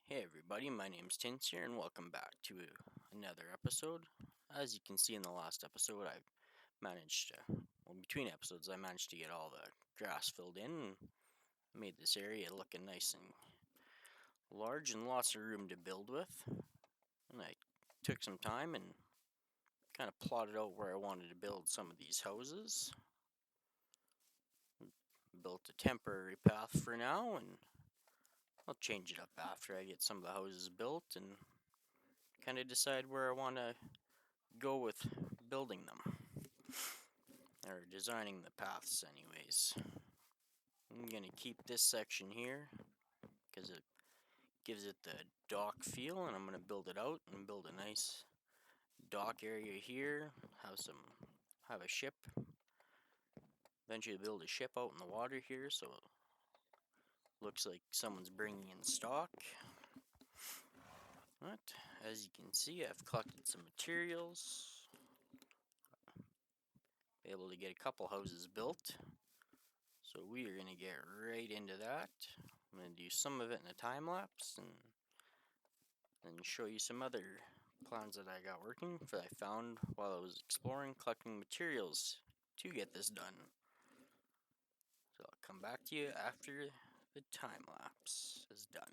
Hey everybody, my name's Tins here, and welcome back to another episode. As you can see in the last episode, I managed to, between episodes, I managed to get all the grass filled in and made this area looking nice and large and lots of room to build with. And I took some time and kind of plotted out where I wanted to build some of these houses. Built a temporary path for now, and I'll change it up after I get some of the houses built and kind of decide where I want to go with building them, or designing the paths anyways. I'm gonna keep this section here because it gives it the dock feel, and I'm gonna build it out and build a nice dock area here. Have a ship. Eventually build a ship out in the water here, so it looks like someone's bringing in stock. But as you can see, I've collected some materials. Able to get a couple houses built. So we are going to get right into that. I'm going to do some of it in a time lapse and then show you some other plans that I got working that I found while I was exploring, collecting materials to get this done. So I'll come back to you after the time lapse is done.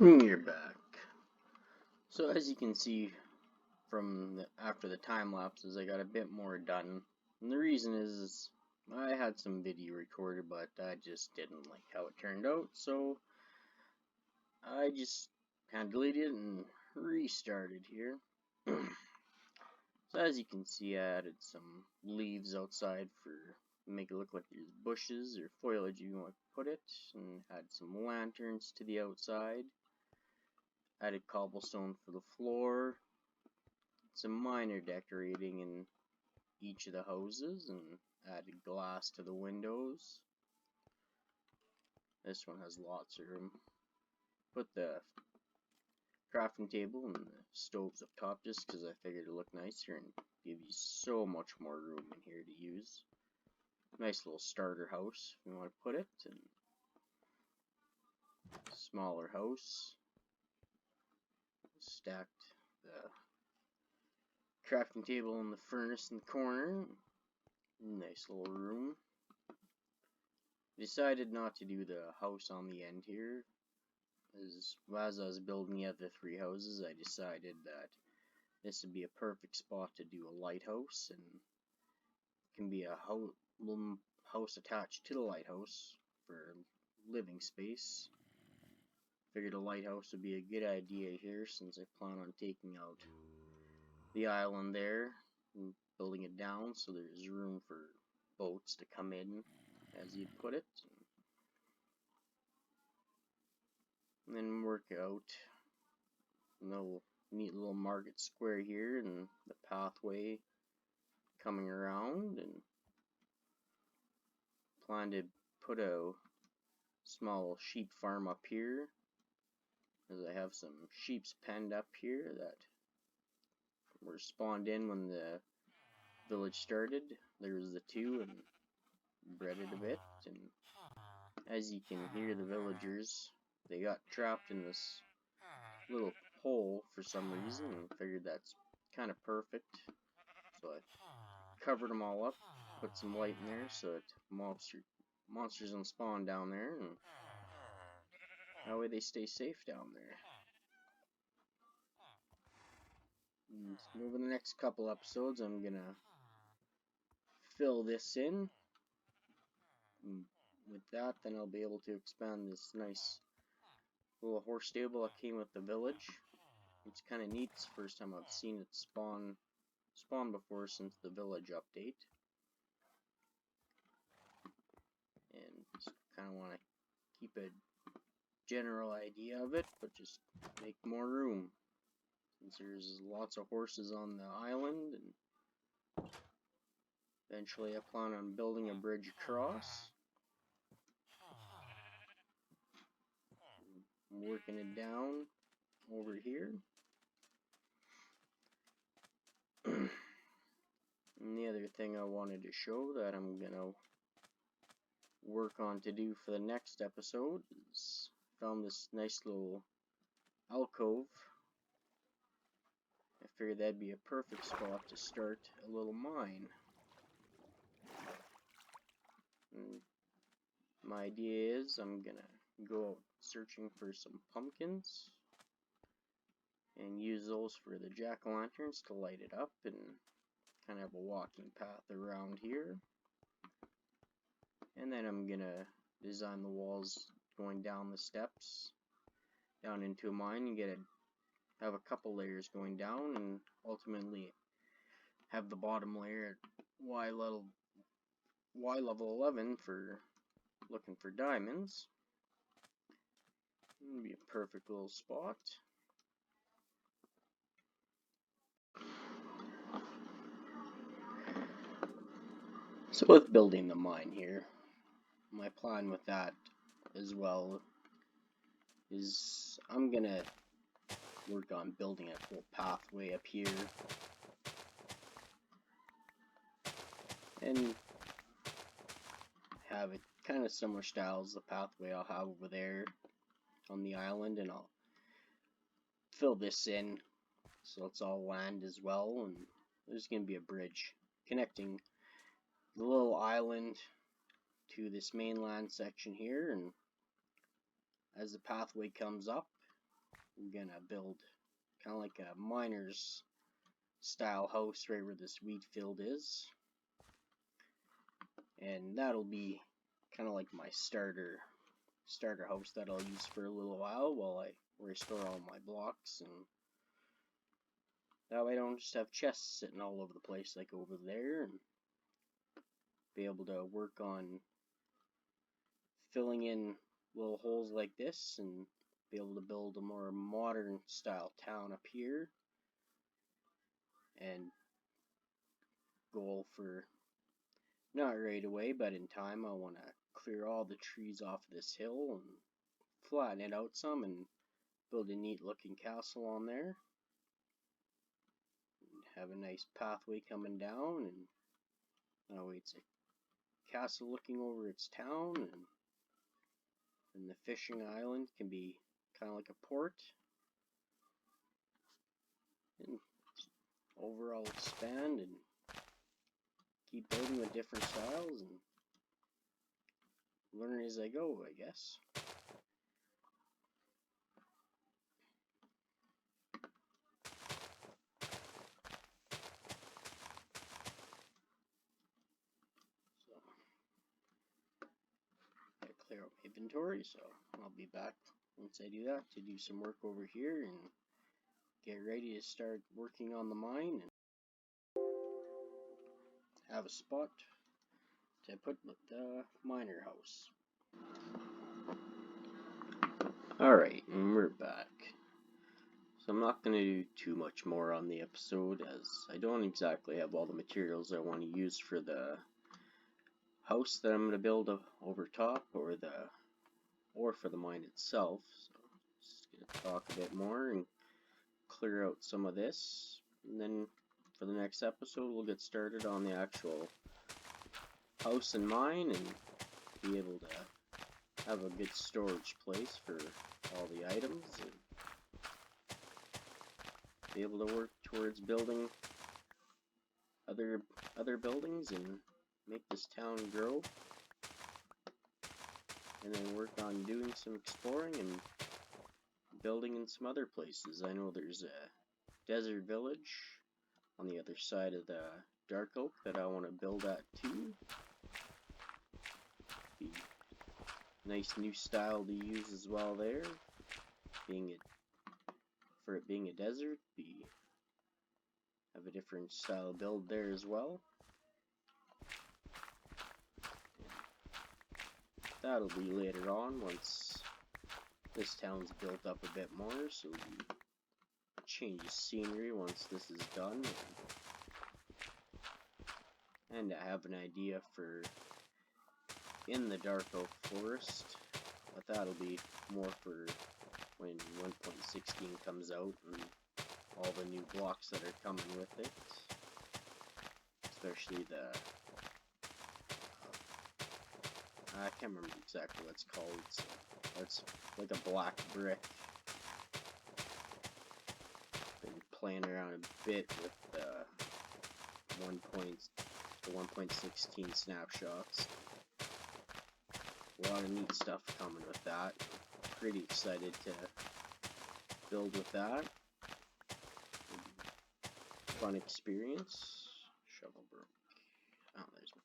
You're back. So as you can see from after the time lapses, I got a bit more done. And the reason is I had some video recorded, but I just didn't like how it turned out, so I just kind of deleted it and restarted here. So as you can see, I added some leaves outside for make it look like there's bushes or foliage you want to put it, and add some lanterns to the outside. Added cobblestone for the floor, some minor decorating in each of the houses, and added glass to the windows. This one has lots of room. Put the crafting table and the stoves up top just because I figured it'd look nicer and give you so much more room in here to use. Nice little starter house if you want to put it, and smaller house. Stacked the crafting table and the furnace in the corner. Nice little room. Decided not to do the house on the end here, as I was building the other three houses, I decided that this would be a perfect spot to do a lighthouse, and it can be a little house attached to the lighthouse for living space. Figured a lighthouse would be a good idea here, since I plan on taking out the island there and building it down so there's room for boats to come in, as you'd put it, and then work out a neat little market square here and the pathway coming around, and plan to put a small sheep farm up here, as I have some sheep's penned up here that were spawned in when the village started. There was the two, and bred it a bit, and as you can hear the villagers, they got trapped in this little hole for some reason, and figured that's kind of perfect, so I covered them all up, put some light in there so that monsters don't spawn down there, and that way they stay safe down there. And over the next couple episodes, I'm gonna fill this in. And with that, then I'll be able to expand this nice little horse stable that came with the village. It's kind of neat. It's the first time I've seen it spawn before since the village update. And just kind of want to keep a general idea of it, but just make more room, since there's lots of horses on the island, and eventually I plan on building a bridge across. I'm working it down over here. And the other thing I wanted to show that I'm gonna work on to do for the next episode is found this nice little alcove. I figured that'd be a perfect spot to start a little mine. And my idea is I'm gonna go out searching for some pumpkins and use those for the jack-o'-lanterns to light it up, and kind of have a walking path around here. And then I'm gonna design the walls going down the steps down into a mine, and have a couple layers going down, and ultimately have the bottom layer at Y level 11 for looking for diamonds. It'll be a perfect little spot. So with building the mine here, my plan with that as well is I'm gonna work on building a whole pathway up here, and have it kind of similar style as the pathway I'll have over there on the island, and I'll fill this in so it's all land as well, and there's gonna be a bridge connecting the little island to this mainland section here, and as the pathway comes up, I'm gonna build kind of like a miner's style house right where this wheat field is, and that'll be kind of like my starter house that I'll use for a little while I restore all my blocks, and that way I don't just have chests sitting all over the place like over there, and be able to work on filling in little holes like this and be able to build a more modern style town up here. And goal for, not right away, but in time, I want to clear all the trees off of this hill and flatten it out some and build a neat looking castle on there. And have a nice pathway coming down, and that way it's a castle looking over its town, and the fishing island can be kind of like a port. And overall expand and keep building with different styles and learn as I go, I guess. So, I clear out my inventory, so I'll be back once I do that to do some work over here and get ready to start working on the mine and have a spot to put the miner house. Alright, and we're back. So I'm not going to do too much more on the episode, as I don't exactly have all the materials I want to use for the house that I'm going to build over top, or for the mine itself. So just going to talk a bit more and clear out some of this, and then for the next episode we'll get started on the actual house and mine and be able to have a good storage place for all the items and be able to work towards building other buildings and make this town grow, and then work on doing some exploring and building in some other places. I know there's a desert village on the other side of the Dark Oak that I want to build at too. Be nice new style to use as well there, for it being a desert, have a different style of build there as well. That'll be later on once this town's built up a bit more, so we change the scenery once this is done, and I have an idea for in the Dark Oak Forest, but that'll be more for when 1.16 comes out and all the new blocks that are coming with it, especially I can't remember exactly what it's called. It's like a black brick. Been playing around a bit with the 1.16 snapshots. A lot of neat stuff coming with that. Pretty excited to build with that. Fun experience. Shovel broke. Oh, there's one.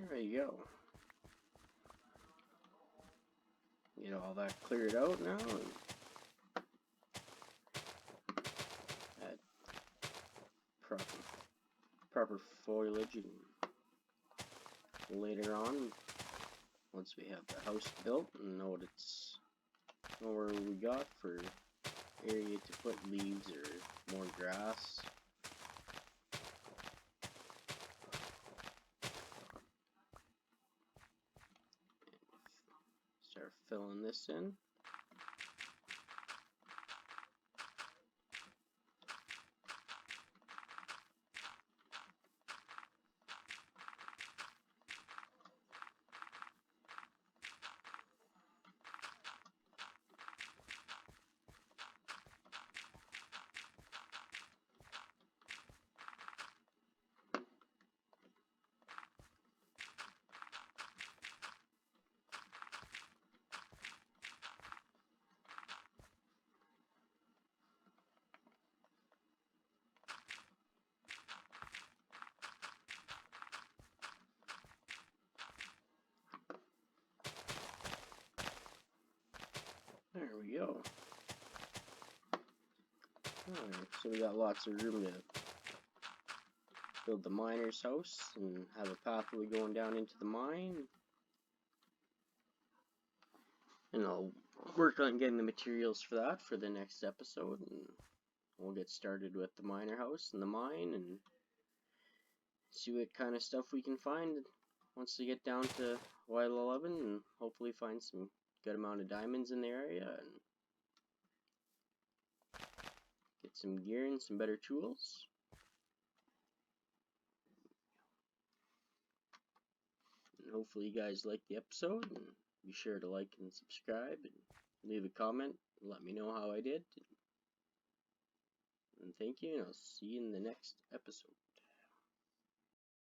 There you go. Get all that cleared out now, and add proper foliage, and later on, once we have the house built and know where we got for area to put leaves or more grass, filling this in. There we go. Alright, so we got lots of room to build the miner's house and have a pathway going down into the mine. And I'll work on getting the materials for that for the next episode, and we'll get started with the miner house and the mine and see what kind of stuff we can find once we get down to Y11, and hopefully find some good amount of diamonds in the area and get some gear and some better tools. And hopefully you guys like the episode, and be sure to like and subscribe and leave a comment and let me know how I did. And thank you, and I'll see you in the next episode.